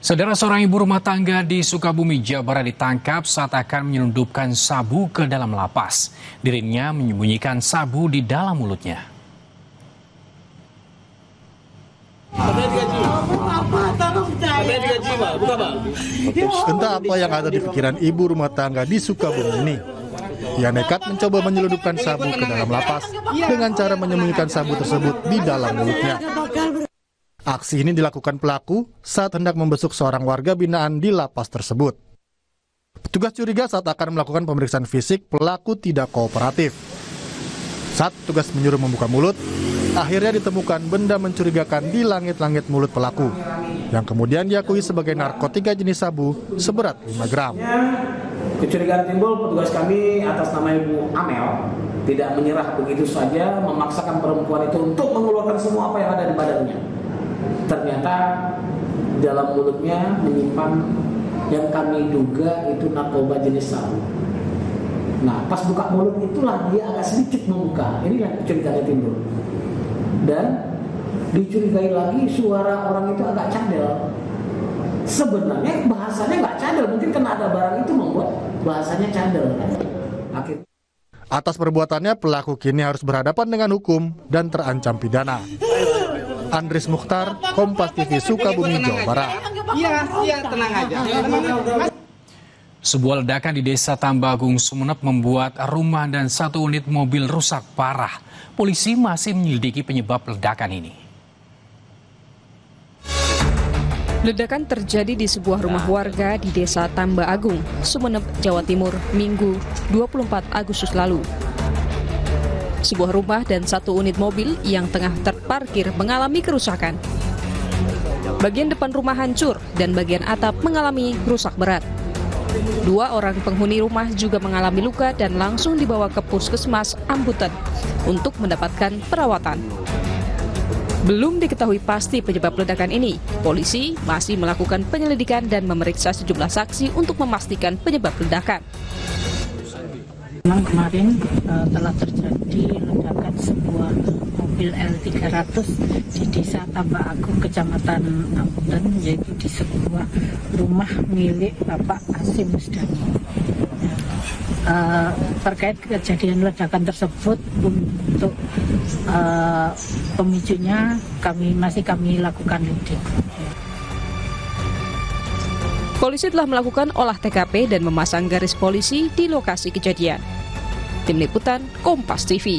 Saudara, seorang ibu rumah tangga di Sukabumi, Jawa Barat ditangkap saat akan menyelundupkan sabu ke dalam lapas. Dirinya menyembunyikan sabu di dalam mulutnya. Entah apa yang ada di pikiran ibu rumah tangga di Sukabumi ini. Ia nekat mencoba menyelundupkan sabu ke dalam lapas dengan cara menyembunyikan sabu tersebut di dalam mulutnya. Aksi ini dilakukan pelaku saat hendak membesuk seorang warga binaan di lapas tersebut. Petugas curiga saat akan melakukan pemeriksaan fisik, pelaku tidak kooperatif. Saat petugas menyuruh membuka mulut, akhirnya ditemukan benda mencurigakan di langit-langit mulut pelaku, yang kemudian diakui sebagai narkotika jenis sabu seberat 5 gram. Kecurigaan timbul, petugas kami atas nama Ibu Amel tidak menyerah begitu saja, memaksakan perempuan itu untuk mengeluarkan semua apa yang ada di badannya. Ternyata dalam mulutnya menyimpan yang kami duga itu narkoba jenis sabu. Nah, pas buka mulut itulah dia agak sedikit membuka. Ini yang kecurigaan timbul. Dan dicurigai lagi suara orang itu agak cadel. Sebenarnya bahasanya nggak cadel, mungkin karena ada barang itu membuat bahasanya cadel. Atas perbuatannya, pelaku kini harus berhadapan dengan hukum dan terancam pidana. Andris Mukhtar, Kompas TV, Sukabumi, Jawa Barat. Iya, tenang aja. Sebuah ledakan di Desa Tambagung, Sumeneb membuat rumah dan 1 unit mobil rusak parah. Polisi masih menyelidiki penyebab ledakan ini. Ledakan terjadi di sebuah rumah warga di Desa Tamba Agung, Sumeneb, Jawa Timur, Minggu 24 Agustus lalu. Sebuah rumah dan 1 unit mobil yang tengah terparkir mengalami kerusakan. Bagian depan rumah hancur dan bagian atap mengalami rusak berat. 2 orang penghuni rumah juga mengalami luka dan langsung dibawa ke Puskesmas Ambutan untuk mendapatkan perawatan. Belum diketahui pasti penyebab ledakan ini. Polisi masih melakukan penyelidikan dan memeriksa sejumlah saksi untuk memastikan penyebab ledakan. Memang kemarin telah terjadi ledakan sebuah mobil L300 di Desa Tamba Agung, Kecamatan Ambutan, yaitu di sebuah rumah milik Bapak Hasim Musdani. Terkait kejadian ledakan tersebut, untuk pemicunya masih kami lakukan lidik. Polisi telah melakukan olah TKP dan memasang garis polisi di lokasi kejadian. Tim Liputan, Kompas TV.